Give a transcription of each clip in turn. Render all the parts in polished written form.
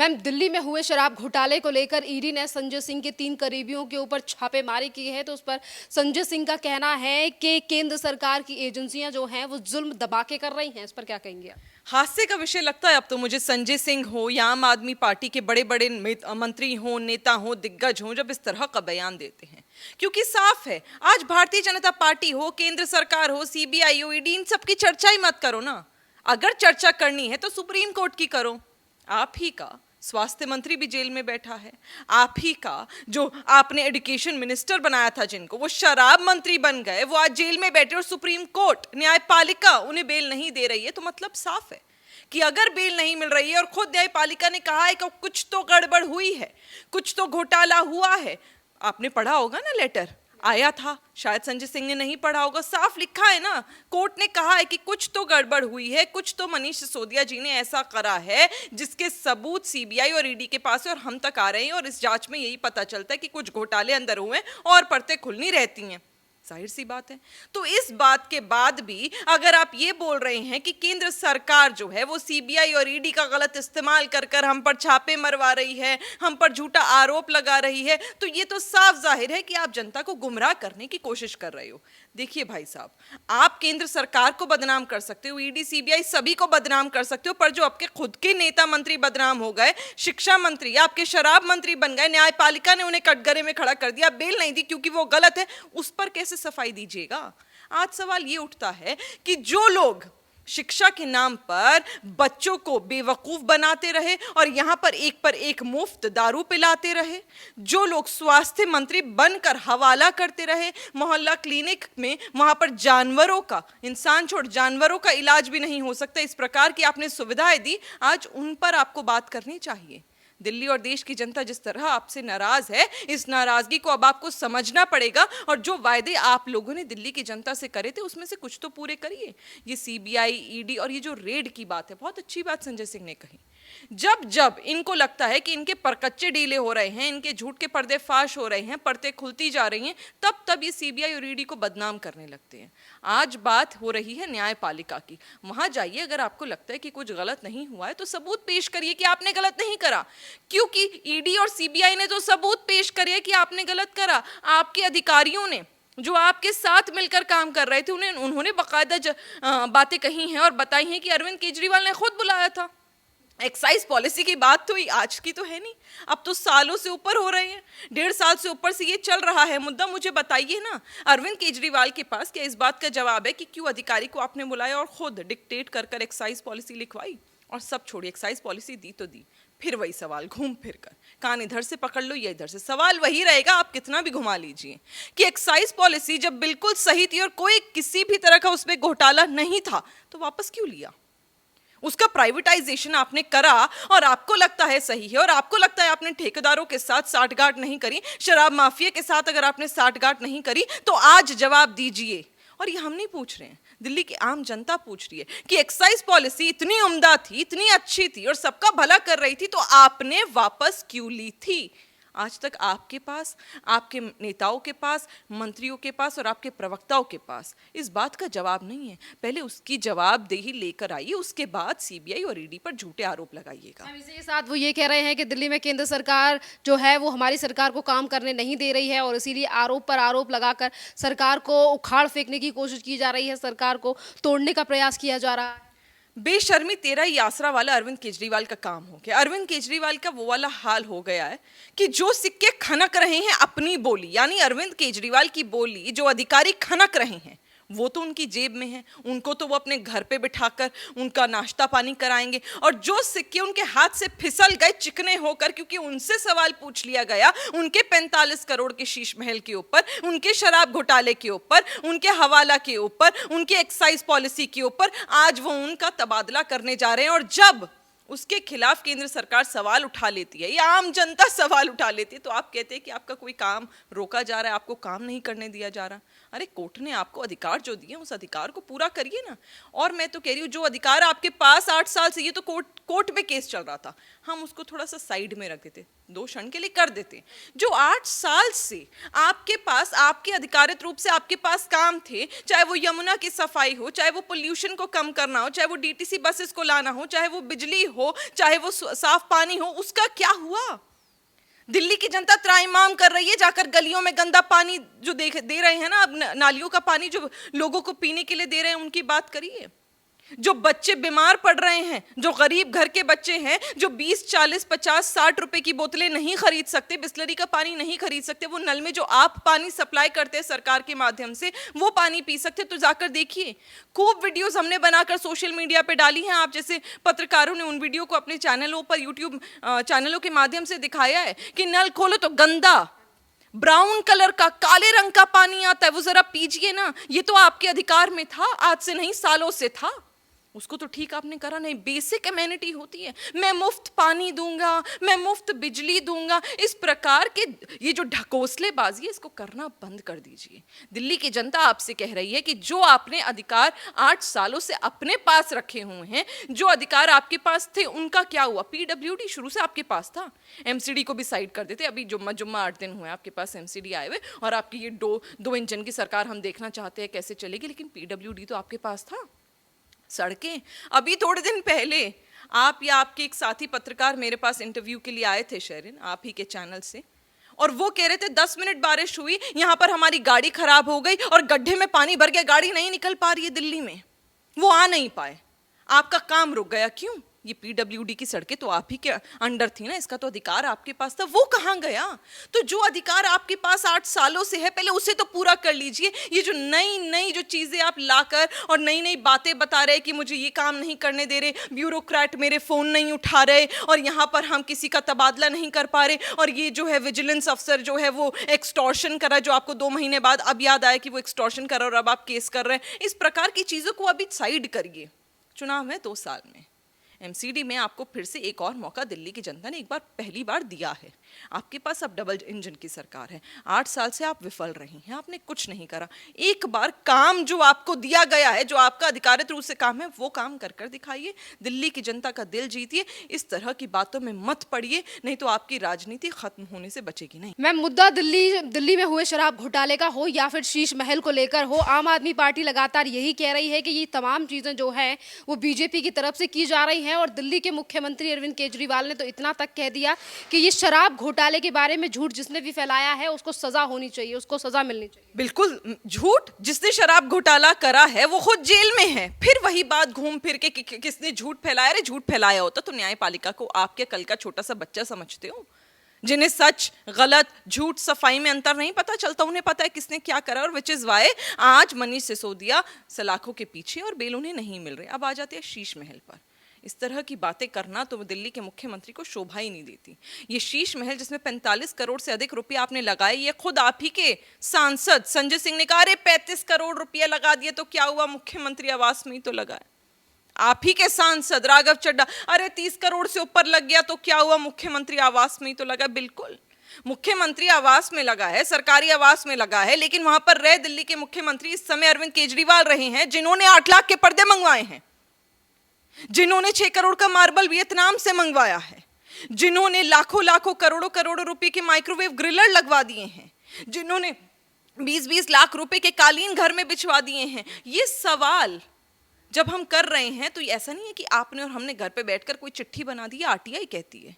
Ma'am, Delhi में हुए शराब घोटाले को लेकर ईडी ने संजय सिंह के 3 करीबियों के ऊपर छापेमारी की है। तो उस पर संजय सिंह का कहना है कि केंद्र सरकार की एजेंसियां जो हैं वो जुल्म दबा के कर रही हैं। इस पर क्या कहेंगे आप? हास्य का विषय लगता है अब तो मुझे संजय सिंह हो या आम आदमी पार्टी के बड़े बड़े मंत्री हो, नेता हो, दिग्गज हो, जब इस तरह का बयान देते हैं। क्योंकि साफ है, आज भारतीय जनता पार्टी हो, केंद्र सरकार हो, सीबीआई हो, ईडी, इन सबकी चर्चा ही मत करो ना। अगर चर्चा करनी है तो सुप्रीम कोर्ट की करो। आप ही का स्वास्थ्य मंत्री भी जेल में बैठा है। आप ही का जो आपने एजुकेशन मिनिस्टर बनाया था, जिनको वो शराब मंत्री बन गए, वो आज जेल में बैठे और सुप्रीम कोर्ट, न्यायपालिका उन्हें बेल नहीं दे रही है। तो मतलब साफ है कि अगर बेल नहीं मिल रही है और खुद न्यायपालिका ने कहा है कि कुछ तो गड़बड़ हुई है, कुछ तो घोटाला हुआ है। आपने पढ़ा होगा ना, लेटर आया था, शायद संजय सिंह ने नहीं पढ़ा होगा। साफ लिखा है ना, कोर्ट ने कहा है कि कुछ तो गड़बड़ हुई है, कुछ तो मनीष सिसोदिया जी ने ऐसा करा है जिसके सबूत सीबीआई और ईडी के पास है और हम तक आ रहे हैं। और इस जांच में यही पता चलता है कि कुछ घोटाले अंदर हुए हैं और परतें खुलनी रहती हैं। जाहिर सी बात है। तो इस बात के बाद भी अगर आप ये बोल रहे हैं कि केंद्र सरकार जो है वो सीबीआई और ईडी का गलत इस्तेमाल कर कर हम पर छापे मरवा रही है, हम पर झूठा आरोप लगा रही है, तो ये तो साफ जाहिर है कि आप जनता को गुमराह करने की कोशिश कर रहे हो। देखिए भाई साहब, आप केंद्र सरकार को बदनाम कर सकते हो, ईडी सीबीआई सभी को बदनाम कर सकते हो, पर जो आपके खुद के नेता मंत्री बदनाम हो गए, शिक्षा मंत्री, आपके शराब मंत्री बन गए, न्यायपालिका ने उन्हें कटघरे में खड़ा कर दिया, बेल नहीं दी क्योंकि वो गलत है, उस पर कैसे सफाई दीजिएगा? आज सवाल ये उठता है कि जो लोग शिक्षा के नाम पर बच्चों को बेवकूफ बनाते रहे और यहां पर एक मुफ्त दारू पिलाते रहे, जो लोग स्वास्थ्य मंत्री बनकर हवाला करते रहे, मोहल्ला क्लिनिक में वहां पर जानवरों का, इंसान छोड़ जानवरों का इलाज भी नहीं हो सकता, इस प्रकार की आपने सुविधाएं दी, आज उन पर आपको बात करनी चाहिए। दिल्ली और देश की जनता जिस तरह आपसे नाराज है, इस नाराजगी को अब आपको समझना पड़ेगा और जो वायदे आप लोगों ने दिल्ली की जनता से करे थे उसमें से कुछ तो पूरे करिए। ये सीबीआई, ईडी और ये जो रेड की बात है, बहुत अच्छी बात संजय सिंह ने कही। जब जब इनको लगता है कि इनके परकच्चे ढीले हो रहे हैं, इनके झूठ के पर्दे फाश हो रहे हैं, परतें खुलती जा रही हैं, तब तब ये सीबीआई और ईडी को बदनाम करने लगते हैं। आज बात हो रही है न्यायपालिका की। वहां जाइए, अगर आपको लगता है कि कुछ गलत नहीं हुआ है तो सबूत पेश करिए कि आपने गलत नहीं करा, क्योंकि ईडी और सीबीआई ने तो सबूत पेश करिए कि आपने गलत करा। आपके अधिकारियों ने जो आपके साथ मिलकर काम कर रहे थे, उन्होंने बाकायदा बातें कही हैं और बताई हैं कि अरविंद केजरीवाल ने खुद बुलाया था। एक्साइज पॉलिसी की बात तो आज की तो है नहीं, अब तो सालों से ऊपर हो रहे हैं, 1.5 साल से ऊपर से ये चल रहा है मुद्दा। मुझे बताइए ना, अरविंद केजरीवाल के पास क्या इस बात का जवाब है कि क्यों अधिकारी को आपने बुलाया और खुद डिक्टेट कर कर एक्साइज पॉलिसी लिखवाई? और सब छोड़िए, एक्साइज पॉलिसी दी तो दी, फिर वही सवाल घूम फिर कर, कान इधर से पकड़ लो या इधर से, सवाल वही रहेगा, आप कितना भी घुमा लीजिए कि एक्साइज पॉलिसी जब बिल्कुल सही थी और कोई किसी भी तरह का उसमें घोटाला नहीं था तो वापस क्यों लिया? उसका प्राइवेटाइजेशन आपने करा और आपको लगता है सही है, और आपको लगता है आपने ठेकेदारों के साथ साठगांठ नहीं करी, शराब माफिया के साथ अगर आपने साठगांठ नहीं करी तो आज जवाब दीजिए। और ये हम नहीं पूछ रहे हैं, दिल्ली की आम जनता पूछ रही है कि एक्साइज पॉलिसी इतनी उम्दा थी, इतनी अच्छी थी और सबका भला कर रही थी, तो आपने वापस क्यों ली थी? आज तक आपके पास, आपके नेताओं के पास, मंत्रियों के पास और आपके प्रवक्ताओं के पास इस बात का जवाब नहीं है। पहले उसकी जवाबदेही लेकर आइए, उसके बाद सीबीआई और ईडी पर झूठे आरोप लगाइएगा। इसी साथ वो ये कह रहे हैं कि दिल्ली में केंद्र सरकार जो है वो हमारी सरकार को काम करने नहीं दे रही है और इसीलिए आरोप पर आरोप लगाकर सरकार को उखाड़ फेंकने की कोशिश की जा रही है, सरकार को तोड़ने का प्रयास किया जा रहा है। बेशर्मी तेरा ही आसरा वाला अरविंद केजरीवाल का काम हो गया। अरविंद केजरीवाल का वो वाला हाल हो गया है कि जो सिक्के खनक रहे हैं अपनी बोली, यानी अरविंद केजरीवाल की बोली जो अधिकारी खनक रहे हैं वो तो उनकी जेब में है, उनको तो वो अपने घर पे बिठाकर उनका नाश्ता पानी कराएंगे, और जो सिक्के उनके हाथ से फिसल गए चिकने होकर क्योंकि उनसे सवाल पूछ लिया गया, उनके 45 करोड़ के शीश महल के ऊपर, उनके शराब घोटाले के ऊपर, उनके हवाला के ऊपर, उनके एक्साइज पॉलिसी के ऊपर, आज वो उनका तबादला करने जा रहे हैं। और जब उसके खिलाफ केंद्र सरकार सवाल उठा लेती है या आम जनता सवाल उठा लेती है तो आप कहते हैं कि आपका कोई काम रोका जा रहा है, आपको काम नहीं करने दिया जा रहा। अरे कोर्ट ने आपको अधिकार जो दिए उस अधिकार को पूरा करिए ना। और मैं तो कह रही हूँ जो अधिकार आपके पास 8 साल से, ये तो कोर्ट में केस चल रहा था, हम उसको थोड़ा सा साइड में रख देते, 2 क्षण के लिए कर देते। जो 8 साल से आपके पास, आपके अधिकारित रूप से आपके पास काम थे, चाहे वो यमुना की सफाई हो, चाहे वो पोल्यूशन को कम करना हो, चाहे वो डीटीसी बसेस को लाना हो, चाहे वो बिजली हो, चाहे वो साफ पानी हो, उसका क्या हुआ? दिल्ली की जनता त्राहिमाम कर रही है, जाकर गलियों में गंदा पानी जो दे रहे हैं ना, अब नालियों का पानी जो लोगों को पीने के लिए दे रहे हैं, उनकी बात करिए। जो बच्चे बीमार पड़ रहे हैं, जो गरीब घर के बच्चे हैं, जो 20, 40, 50, 60 रुपए की बोतलें नहीं खरीद सकते, बिस्लरी का पानी नहीं खरीद सकते, वो नल में जो आप पानी सप्लाई करते हैं सरकार के माध्यम से, वो पानी पी सकते, तो जाकर देखिए। खूब वीडियोस हमने बनाकर सोशल मीडिया पे डाली हैं, आप जैसे पत्रकारों ने उन वीडियो को अपने चैनलों पर, यूट्यूब चैनलों के माध्यम से दिखाया है कि नल खोलो तो गंदा ब्राउन कलर का, काले रंग का पानी आता है, वो जरा पीजिए ना। ये तो आपके अधिकार में था, आज से नहीं सालों से था, उसको तो ठीक आपने करा नहीं। बेसिक एमेनिटी होती है, मैं मुफ्त पानी दूंगा, मैं मुफ्त बिजली दूंगा, इस प्रकार के ये जो ढकोसलेबाजी है, इसको करना बंद कर दीजिए। दिल्ली की जनता आपसे कह रही है कि जो आपने अधिकार 8 सालों से अपने पास रखे हुए हैं, जो अधिकार आपके पास थे, उनका क्या हुआ? पीडब्ल्यूडी शुरू से आपके पास था, एमसीडी को भी साइड कर देते। अभी जुम्मा 8 दिन हुए आपके पास एमसीडी आए हुए, और आपकी ये दो इंजन की सरकार हम देखना चाहते हैं कैसे चलेगी, लेकिन पीडब्ल्यूडी तो आपके पास था। सड़कें, अभी थोड़े दिन पहले आप या आपके एक साथी पत्रकार मेरे पास इंटरव्यू के लिए आए थे शेरिन, आप ही के चैनल से, और वो कह रहे थे 10 मिनट बारिश हुई, यहाँ पर हमारी गाड़ी खराब हो गई और गड्ढे में पानी भर गया, गाड़ी नहीं निकल पा रही है दिल्ली में, वो आ नहीं पाए, आपका काम रुक गया। क्यों? ये पीडब्ल्यूडी की सड़कें तो आप ही के अंडर थी ना, इसका तो अधिकार आपके पास था, वो कहाँ गया? तो जो अधिकार आपके पास 8 सालों से है, पहले उसे तो पूरा कर लीजिए। ये जो नई जो चीजें आप लाकर और नई बातें बता रहे कि मुझे ये काम नहीं करने दे रहे, ब्यूरोक्रेट मेरे फोन नहीं उठा रहे, और यहाँ पर हम किसी का तबादला नहीं कर पा रहे, और ये जो है विजिलेंस अफसर जो है वो एक्सटॉर्शन कर रहा है, जो आपको 2 महीने बाद अब याद आया कि वो एक्सटॉर्शन कर रहा है और अब आप केस कर रहे हैं। इस प्रकार की चीजों को अभी साइड करिए। चुनाव है 2 साल में, एमसीडी में आपको फिर से एक और मौका दिल्ली की जनता ने एक बार, पहली बार दिया है। आपके पास अब डबल इंजन की सरकार है, 8 साल से आप विफल रही हैं, आपने कुछ नहीं करा। एक बार काम जो आपको दिया गया है, जो आपका अधिकारित रूप से काम है, वो काम कर दिखाइए, दिल्ली की जनता का दिल जीतिए। इस तरह की बातों में मत पड़िए, नहीं तो आपकी राजनीति खत्म होने से बचेगी नहीं। मैम, मुद्दा दिल्ली में हुए शराब घोटाले का हो या फिर शीश महल को लेकर हो, आम आदमी पार्टी लगातार यही कह रही है कि ये तमाम चीज़ें जो है वो बीजेपी की तरफ से की जा रही हैं, और दिल्ली के मुख्यमंत्री अरविंद केजरीवाल ने तो इतना तक कह दिया कि ये शराब घोटाले के बारे में झूठ जिसने भी फैलाया है उसको सजा होनी चाहिए, उसको सजा मिलनी चाहिए। बिल्कुल झूठ, जिसने शराब घोटाला करा है वो खुद जेल में है। फिर वही बात घूम फिर के किसने झूठ फैलाया? अरे झूठ फैलाया होता तो न्यायपालिका को आपके कल का छोटा सा बच्चा समझते हो, जिन्हें सच गलत झूठ सफाई में अंतर नहीं पता चलता, उन्हें पता है किसने क्या करा। और विच इज वाई आज मनीष सिसोदिया सलाखों के पीछे और बेल उन्हें नहीं मिल रहे। अब आ जाते हैं शीश महल पर। इस तरह की बातें करना तो दिल्ली के मुख्यमंत्री को शोभा ही नहीं देती। ये शीश महल जिसमें 45 करोड़ से अधिक रुपया आपने लगाए, ये खुद आप ही के सांसद संजय सिंह ने कहा, अरे 35 करोड़ रुपया लगा दिए तो क्या हुआ, मुख्यमंत्री आवास में ही तो लगाए। आप ही के सांसद राघव चड्ढा, अरे 30 करोड़ से ऊपर लग गया तो क्या हुआ, मुख्यमंत्री आवास में ही तो लगा। बिल्कुल, मुख्यमंत्री आवास में लगा है, सरकारी आवास में लगा है, लेकिन वहां पर रहे दिल्ली के मुख्यमंत्री इस समय अरविंद केजरीवाल रहे हैं, जिन्होंने 8 लाख के पर्दे मंगवाए हैं, जिन्होंने 6 करोड़ का मार्बल वियतनाम से मंगवाया है, जिन्होंने लाखों करोड़ों रुपए के माइक्रोवेव ग्रिलर लगवा दिए हैं, जिन्होंने 20-20 लाख रुपए के कालीन घर में बिछवा दिए हैं। ये सवाल जब हम कर रहे हैं तो ऐसा नहीं है कि आपने और हमने घर पे बैठकर कोई चिट्ठी बना दी, आरटीआई कहती है।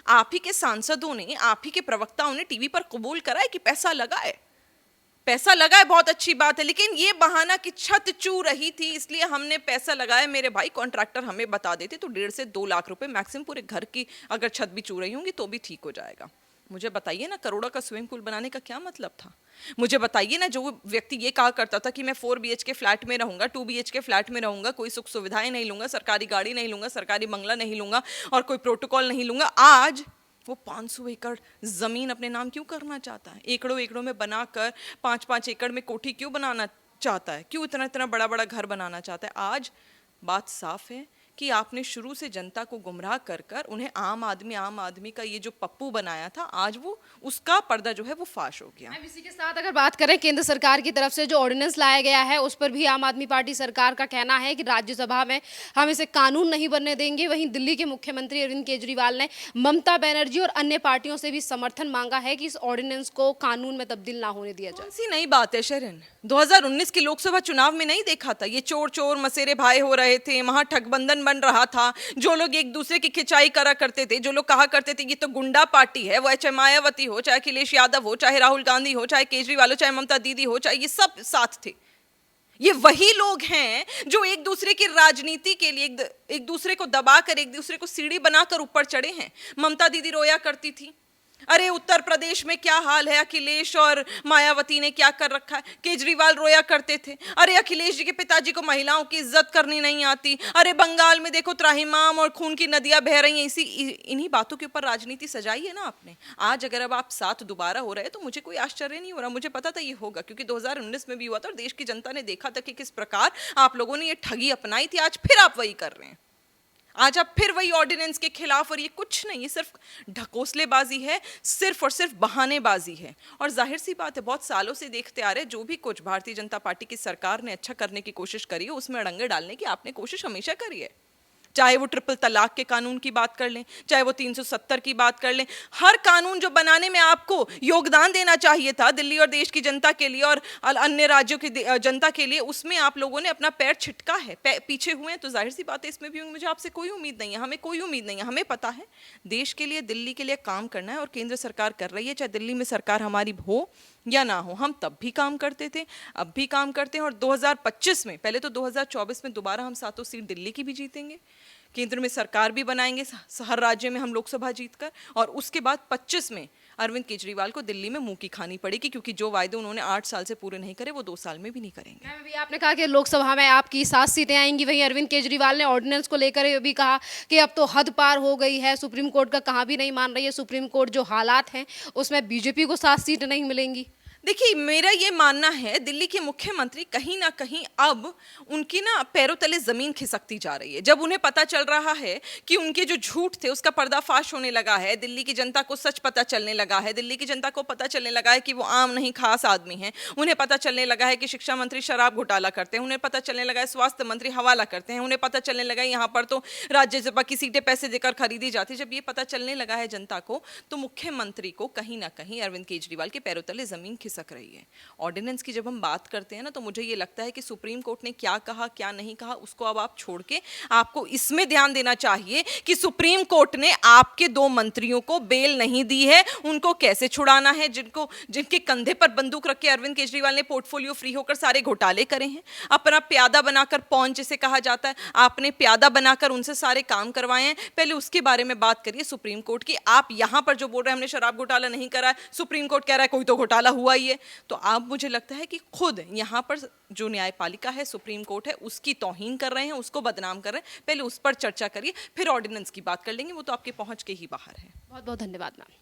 आप ही के सांसदों ने, आप ही के प्रवक्ताओं ने टीवी पर कबूल करा है कि पैसा लगा है, पैसा लगा है, बहुत अच्छी बात है, लेकिन ये बहाना कि छत चू रही थी इसलिए हमने पैसा लगाया। मेरे भाई, कॉन्ट्रैक्टर हमें बता देते तो 1.5 से 2 लाख रुपए मैक्सिमम पूरे घर की अगर छत भी चू रही होंगी तो भी ठीक हो जाएगा। मुझे बताइए ना, करोड़ों का स्विमिंग पूल बनाने का क्या मतलब था? मुझे बताइए ना, जो व्यक्ति ये कहा करता था कि मैं 4 BHK फ्लैट में रहूंगा, 2 BHK फ्लैट में रहूंगा, कोई सुख सुविधाएं नहीं लूंगा, सरकारी गाड़ी नहीं लूंगा, सरकारी बंगला नहीं लूंगा और कोई प्रोटोकॉल नहीं लूंगा, आज वो 500 एकड़ जमीन अपने नाम क्यों करना चाहता है? एकड़ों में बनाकर 5-5 एकड़ में कोठी क्यों बनाना चाहता है? क्यों इतना बड़ा घर बनाना चाहता है? आज बात साफ है कि आपने शुरू से जनता को गुमराह कर कर उन्हें आम आदमी का ये जो पप्पू बनाया था, आज वो उसका पर्दा जो है वो फाश हो गया। अब इसी के साथ अगर बात करें केंद्र सरकार की तरफ से जो ऑर्डिनेंस लाया गया है उस पर भी आम आदमी पार्टी सरकार का कहना है कि राज्यसभा में हम इसे कानून नहीं बनने देंगे। वहीं दिल्ली के मुख्यमंत्री अरविंद केजरीवाल ने ममता बनर्जी और अन्य पार्टियों से भी समर्थन मांगा है कि इस ऑर्डिनेंस को कानून में तब्दील ना होने दिया जाए। कौन सी नई बात है शरण? 2019 के लोकसभा चुनाव में नहीं देखा था? ये चोर चोर मसेरे भाई हो रहे थे, वहां ठगबंधन बन रहा था, जो लोग एक दूसरे की खिंचाई करा करते थे, जो लोग कहा करते थे ये तो गुंडा पार्टी है, वो चाहे मायावती हो, चाहे अखिलेश यादव हो, चाहे राहुल गांधी हो, चाहे केजरीवाल हो, चाहे ममता दीदी हो, चाहे ये सब साथ थे। ये वही लोग हैं जो एक दूसरे की राजनीति के लिए एक दूसरे को दबाकर, एक दूसरे को सीढ़ी बनाकर ऊपर चढ़े हैं। ममता दीदी रोया करती थी, अरे उत्तर प्रदेश में क्या हाल है, अखिलेश और मायावती ने क्या कर रखा है। केजरीवाल रोया करते थे, अरे अखिलेश जी के पिताजी को महिलाओं की इज्जत करनी नहीं आती। अरे बंगाल में देखो त्राहिमाम और खून की नदियां बह रही हैं। इन्हीं बातों के ऊपर राजनीति सजाई है ना आपने। आज अगर अब आप साथ दोबारा हो रहे हैं तो मुझे कोई आश्चर्य नहीं हो रहा। मुझे पता था ये होगा, क्योंकि 2019 में भी हुआ था और देश की जनता ने देखा था कि किस प्रकार आप लोगों ने ये ठगी अपनाई थी। आज फिर आप वही कर रहे हैं, आज आप फिर वही ऑर्डिनेंस के खिलाफ। और ये कुछ नहीं, ये सिर्फ ढकोसलेबाजी है, सिर्फ और सिर्फ बहानेबाजी है। और जाहिर सी बात है, बहुत सालों से देखते आ रहे, जो भी कुछ भारतीय जनता पार्टी की सरकार ने अच्छा करने की कोशिश करी है उसमें अड़ंगे डालने की आपने कोशिश हमेशा करी है। चाहे वो ट्रिपल तलाक के कानून की बात कर लें, चाहे वो 370 की बात कर लें, हर कानून जो बनाने में आपको योगदान देना चाहिए था दिल्ली और देश की जनता के लिए और अन्य राज्यों की जनता के लिए, उसमें आप लोगों ने अपना पैर छिटका है, पीछे हुए हैं। तो जाहिर सी बात है इसमें भी मुझे आपसे कोई उम्मीद नहीं है, हमें कोई उम्मीद नहीं है। हमें पता है देश के लिए, दिल्ली के लिए काम करना है और केंद्र सरकार कर रही है। चाहे दिल्ली में सरकार हमारी हो या ना हो, हम तब भी काम करते थे, अब भी काम करते हैं। और 2025 में, पहले तो 2024 में दोबारा हम सातों सीट दिल्ली की भी जीतेंगे, केंद्र में सरकार भी बनाएंगे हर राज्य में हम लोकसभा जीतकर। और उसके बाद 25 में अरविंद केजरीवाल को दिल्ली में मुंह की खानी पड़ेगी, क्योंकि जो वायदे उन्होंने 8 साल से पूरे नहीं करे वो 2 साल में भी नहीं करेंगे। अभी आपने कहा कि लोकसभा में आपकी 7 सीटें आएंगी, वहीं अरविंद केजरीवाल ने ऑर्डिनेंस को लेकर ये भी कहा कि अब तो हद पार हो गई है, सुप्रीम कोर्ट का कहाँ भी नहीं मान रही है। सुप्रीम कोर्ट जो हालात हैं उसमें बीजेपी को 7 सीटें नहीं मिलेंगी। देखिए, मेरा ये मानना है दिल्ली के मुख्यमंत्री कहीं ना कहीं अब उनकी ना पैरों तले जमीन खिसकती जा रही है। जब उन्हें पता चल रहा है कि उनके जो झूठ थे उसका पर्दाफाश होने लगा है, दिल्ली की जनता को सच पता चलने लगा है, दिल्ली की जनता को पता चलने लगा है कि वो आम नहीं खास आदमी हैं, उन्हें पता चलने लगा है कि शिक्षा मंत्री शराब घोटाला करते हैं, उन्हें पता चलने लगा है स्वास्थ्य मंत्री हवाला करते हैं, उन्हें पता चलने लगा है यहाँ पर तो राज्यसभा की सीटें पैसे देकर खरीदी जाती। जब ये पता चलने लगा है जनता को, तो मुख्यमंत्री को कहीं ना कहीं अरविंद केजरीवाल के पैरों तले जमीन खिसक रही है। ऑर्डिनेंस की जब हम बात करते हैं ना, तो मुझे ये लगता है कि सुप्रीम कोर्ट ने क्या कहा क्या नहीं कहा उसको अब आप छोड़ के आपको इसमें ध्यान देना चाहिए कि सुप्रीम कोर्ट ने आपके 2 मंत्रियों को बेल नहीं दी है, उनको कैसे छुड़ाना है, जिनके कंधे पर बंदूक रख के अरविंद केजरीवाल ने पोर्टफोलियो फ्री होकर सारे घोटाले करे हैं, अपना प्यादा बनाकर, पौन जिसे कहा जाता है, आपने प्यादा बनाकर उनसे सारे काम करवाए हैं। पहले उसके बारे में बात करिए सुप्रीम कोर्ट की। आप यहां पर जो बोल रहे हैं हमने शराब घोटाला नहीं करा है, सुप्रीम कोर्ट कह रहा है कोई तो घोटाला हुआ ही है। तो आप, मुझे लगता है कि खुद यहाँ पर जो न्यायपालिका है, सुप्रीम कोर्ट है, उसकी तौहीन कर रहे हैं, उसको बदनाम कर रहे हैं। पहले उस पर चर्चा करिए, फिर ऑर्डिनेंस की बात कर लेंगे, वो तो आपके पहुंच के ही बाहर है। बहुत बहुत धन्यवाद मैम।